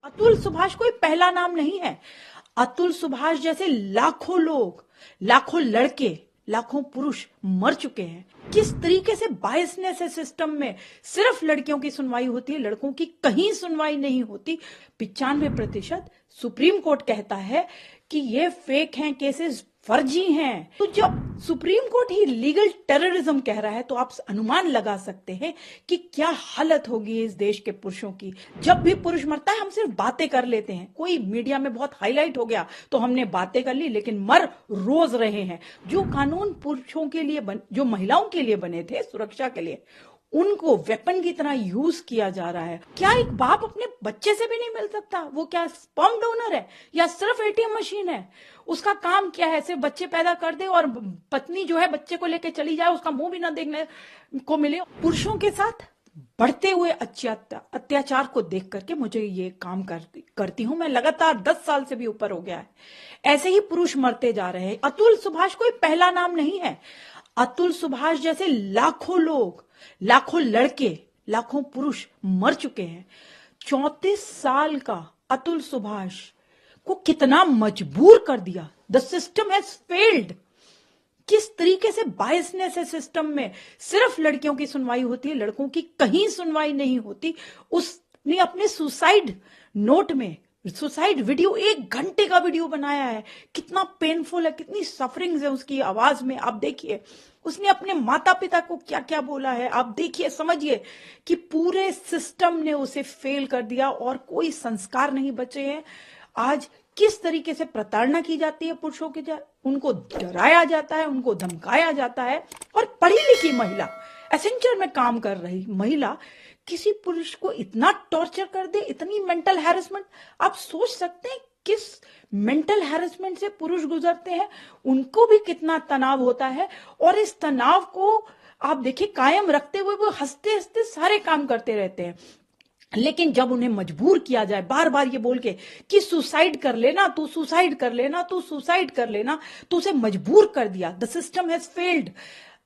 अतुल सुभाष कोई पहला नाम नहीं है। अतुल सुभाष जैसे लाखों लोग, लाखों लड़के, लाखों पुरुष मर चुके हैं। किस तरीके से बायसनेस है सिस्टम में। सिर्फ लड़कियों की सुनवाई होती है, लड़कों की कहीं सुनवाई नहीं होती। 95% सुप्रीम कोर्ट कहता है कि ये फेक हैं केसेस, फर्जी हैं। तो जब सुप्रीम कोर्ट ही लीगल टेररिज्म कह रहा है तो आप अनुमान लगा सकते हैं कि क्या हालत होगी इस देश के पुरुषों की। जब भी पुरुष मरता है हम सिर्फ बातें कर लेते हैं, कोई मीडिया में बहुत हाईलाइट हो गया तो हमने बातें कर ली, लेकिन मर रोज रहे हैं। जो कानून पुरुषों के लिए जो महिलाओं के लिए बने थे सुरक्षा के लिए, उनको वेपन की तरह यूज किया जा रहा है। क्या एक बाप अपने बच्चे से भी नहीं मिल सकता? वो क्या स्पर्म डोनर है या सिर्फ एटीएम मशीन है? उसका काम क्या है? सिर्फ बच्चे पैदा कर दे और पत्नी जो है बच्चे को लेके चली जाए, उसका मुंह भी ना देखने को मिले। पुरुषों के साथ बढ़ते हुए अत्याचार को देख करके मुझे ये काम करती हूं मैं। लगातार 10 साल से भी ऊपर हो गया है, ऐसे ही पुरुष मरते जा रहे हैं। अतुल सुभाष कोई पहला नाम नहीं है। अतुल सुभाष जैसे लाखों लोग, लाखों लड़के, लाखों पुरुष मर चुके हैं। 34 साल का अतुल सुभाष को कितना मजबूर कर दिया। The system has failed. किस तरीके से बायसनेस है सिस्टम में। सिर्फ लड़कियों की सुनवाई होती है, लड़कों की कहीं सुनवाई नहीं होती। उसने अपने सुसाइड नोट में सुसाइड वीडियो, 1 घंटे का वीडियो बनाया है। कितना पेनफुल है, कितनी सफरिंग्स है उसकी आवाज में। आप देखिए उसने अपने माता पिता को क्या क्या बोला है। आप देखिए, समझिए कि पूरे सिस्टम ने उसे फेल कर दिया और कोई संस्कार नहीं बचे हैं। आज किस तरीके से प्रताड़ना की जाती है पुरुषों के, उनको डराया जाता है, उनको धमकाया जाता है। और पढ़ी लिखी महिला, एसेंचर में काम कर रही महिला किसी पुरुष को इतना टॉर्चर कर दे, इतनी मेंटल हैरेसमेंट। आप सोच सकते हैं किस मेंटल हैरेसमेंट से पुरुष गुजरते हैं, उनको भी कितना तनाव होता है। और इस तनाव को आप देखिए कायम रखते हुए वो हंसते हंसते सारे काम करते रहते हैं। लेकिन जब उन्हें मजबूर किया जाए बार बार ये बोल के कि सुसाइड कर लेना, तू सुसाइड कर लेना, तू सुसाइड कर लेना, तो उसे मजबूर कर दिया। The system has failed.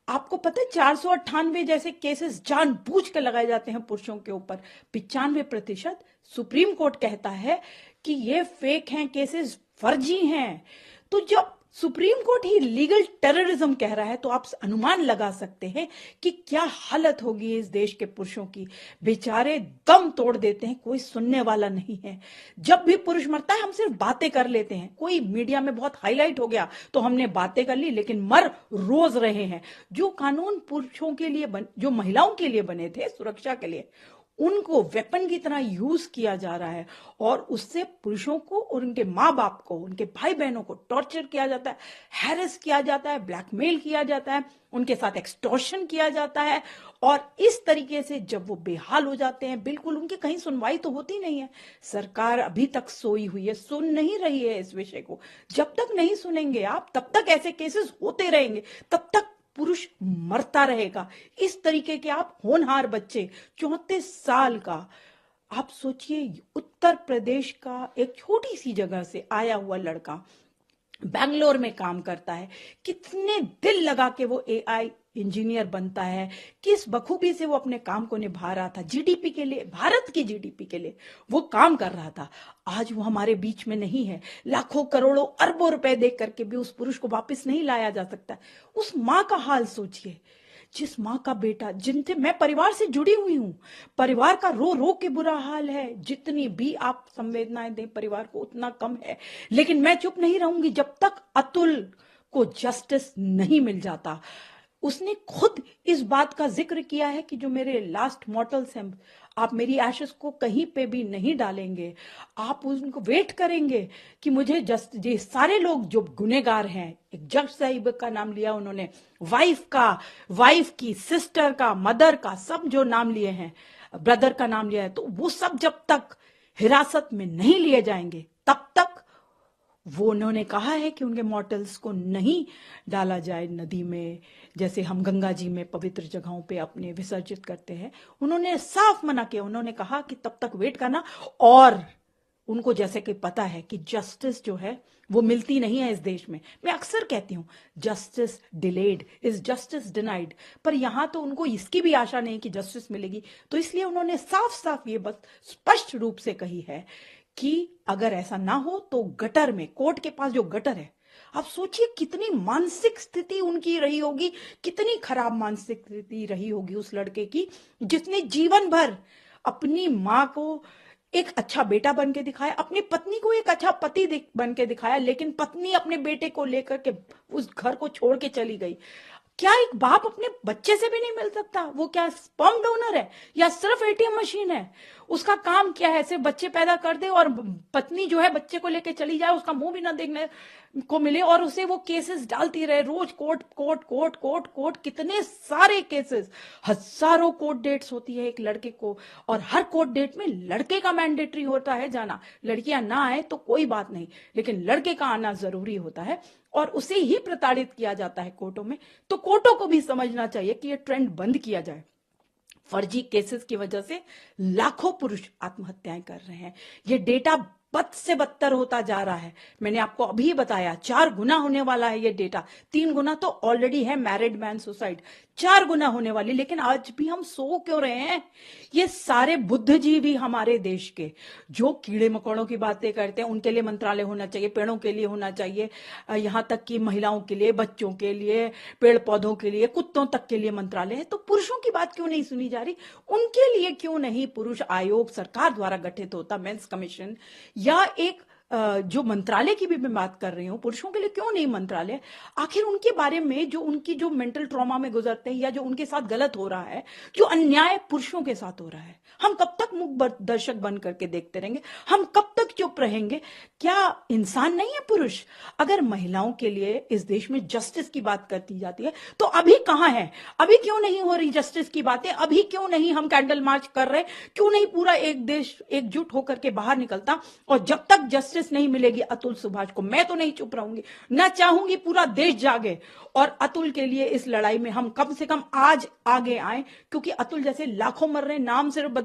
आपको पता है 498 जैसे केसेस जानबूझ के लगाए जाते हैं पुरुषों के ऊपर। 95% सुप्रीम कोर्ट कहता है कि ये फेक हैं केसेस, फर्जी हैं। तो जब सुप्रीम कोर्ट ही लीगल टेररिज्म कह रहा है तो आप अनुमान लगा सकते हैं कि क्या हालत होगी इस देश के पुरुषों की। बेचारे दम तोड़ देते हैं, कोई सुनने वाला नहीं है। जब भी पुरुष मरता है हम सिर्फ बातें कर लेते हैं, कोई मीडिया में बहुत हाईलाइट हो गया तो हमने बातें कर ली, लेकिन मर रोज रहे हैं। जो कानून पुरुषों के लिए जो महिलाओं के लिए बने थे सुरक्षा के लिए, उनको वेपन की तरह यूज किया जा रहा है। और उससे पुरुषों को और उनके माँ बाप को, उनके भाई बहनों को टॉर्चर किया जाता है, हैरेस किया जाता है, ब्लैकमेल किया जाता है, उनके साथ एक्सटॉर्शन किया जाता है। और इस तरीके से जब वो बेहाल हो जाते हैं, बिल्कुल उनकी कहीं सुनवाई तो होती नहीं है। सरकार अभी तक सोई हुई है, सुन नहीं रही है इस विषय को। जब तक नहीं सुनेंगे आप, तब तक ऐसे केसेस होते रहेंगे, तब तक पुरुष मरता रहेगा। इस तरीके के आप होनहार बच्चे, 34 साल का, आप सोचिए उत्तर प्रदेश का एक छोटी सी जगह से आया हुआ लड़का बैंगलोर में काम करता है। कितने दिल लगा के वो एआई इंजीनियर बनता है, किस बखूबी से वो अपने काम को निभा रहा था। जीडीपी के लिए, भारत की जीडीपी के लिए वो काम कर रहा था। आज वो हमारे बीच में नहीं है। लाखों करोड़ों अरबों रुपए देख करके भी उस पुरुष को वापस नहीं लाया जा सकता। उस माँ का हाल सोचिए, जिस माँ का बेटा, जिनसे मैं परिवार से जुड़ी हुई हूं, परिवार का रो रो के बुरा हाल है। जितनी भी आप संवेदनाएं दें परिवार को उतना कम है। लेकिन मैं चुप नहीं रहूंगी जब तक अतुल को जस्टिस नहीं मिल जाता। उसने खुद इस बात का जिक्र किया है कि जो मेरे लास्ट मॉर्टल्स हैं, आप मेरी एशेस को कहीं पे भी नहीं डालेंगे, आप उनको वेट करेंगे कि मुझे जस्ट, ये सारे लोग जो गुनेगार हैं, एक जज साहिब का नाम लिया उन्होंने, वाइफ की, सिस्टर का, मदर का, सब जो नाम लिए हैं, ब्रदर का नाम लिया है, तो वो सब जब तक हिरासत में नहीं लिए जाएंगे तब तक वो, उन्होंने कहा है कि उनके मॉर्टल्स को नहीं डाला जाए नदी में, जैसे हम गंगा जी में पवित्र जगहों पे अपने विसर्जित करते हैं। उन्होंने साफ मना किया। उन्होंने कहा कि तब तक वेट करना। और उनको जैसे कि पता है कि जस्टिस जो है वो मिलती नहीं है इस देश में। मैं अक्सर कहती हूँ justice delayed is justice denied, पर यहां तो उनको इसकी भी आशा नहीं कि जस्टिस मिलेगी। तो इसलिए उन्होंने साफ साफ ये बात स्पष्ट रूप से कही है कि अगर ऐसा ना हो तो गटर में, कोर्ट के पास जो गटर है, आप सोचिए कितनी मानसिक स्थिति उनकी रही होगी, कितनी खराब मानसिक स्थिति रही होगी उस लड़के की, जिसने जीवन भर अपनी माँ को एक अच्छा बेटा बन के दिखाया, अपनी पत्नी को एक अच्छा पति बन के दिखाया, लेकिन पत्नी अपने बेटे को लेकर के उस घर को छोड़ के चली गई। क्या एक बाप अपने बच्चे से भी नहीं मिल सकता? वो क्या स्पर्म डोनर है या सिर्फ एटीएम मशीन है? उसका काम क्या है? सिर्फ बच्चे पैदा कर दे और पत्नी जो है बच्चे को लेके चली जाए, उसका मुंह भी ना देखने को मिले, और उसे वो केसेस डालती रहे रोज, court court court court court, कितने सारे केसेस, हजारों कोर्ट डेट्स होती है एक लड़के को, और हर कोर्ट डेट में लड़के का मैंडेटरी होता है जाना। लड़कियां ना आए तो कोई बात नहीं, लेकिन लड़के का आना जरूरी होता है, और उसे ही प्रताड़ित किया जाता है कोर्टों में। तो कोर्टों को भी समझना चाहिए कि ये ट्रेंड बंद किया जाए। फर्जी केसेस की वजह से लाखों पुरुष आत्महत्याएं कर रहे हैं। ये डेटा बद से बदतर होता जा रहा है। मैंने आपको अभी बताया 4 गुना होने वाला है ये डेटा। 3 गुना तो ऑलरेडी है मैरिड मैन सुसाइड, 4 गुना होने वाली। लेकिन आज भी हम सो क्यों रहे हैं? ये सारे बुद्धिजीवी हमारे देश के जो कीड़े मकोड़ों की बातें करते हैं, उनके लिए मंत्रालय होना चाहिए, पेड़ों के लिए होना चाहिए, यहाँ तक कि महिलाओं के लिए, बच्चों के लिए, पेड़ पौधों के लिए, कुत्तों तक के लिए मंत्रालय है। तो पुरुषों की बात क्यों नहीं सुनी जा रही? उनके लिए क्यों नहीं पुरुष आयोग सरकार द्वारा गठित होता, मेंस कमीशन, या एक जो मंत्रालय की भी मैं बात कर रही हूं, पुरुषों के लिए क्यों नहीं मंत्रालय? आखिर उनके बारे में जो उनकी जो मेंटल ट्रॉमा में गुजरते हैं, या जो उनके साथ गलत हो रहा है, जो अन्याय पुरुषों के साथ हो रहा है, हम कब तक मूक दर्शक बन करके देखते रहेंगे? हम कब तक चुप रहेंगे? क्या इंसान नहीं है पुरुष? अगर महिलाओं के लिए इस देश में जस्टिस की बात करती जाती है, तो अभी कहां है? अभी क्यों नहीं हो रही जस्टिस की बातें? अभी क्यों नहीं हम कैंडल मार्च कर रहे? क्यों नहीं पूरा एक देश एकजुट होकर के बाहर निकलता? और जब तक जस्टिस नहीं मिलेगी अतुल सुभाष को, मैं तो नहीं चुप रहूंगी, ना चाहूंगी पूरा देश जागे और अतुल के लिए इस लड़ाई में हम कम से कम आज आगे आए, क्योंकि अतुल जैसे लाखों मर रहे, नाम सिर्फ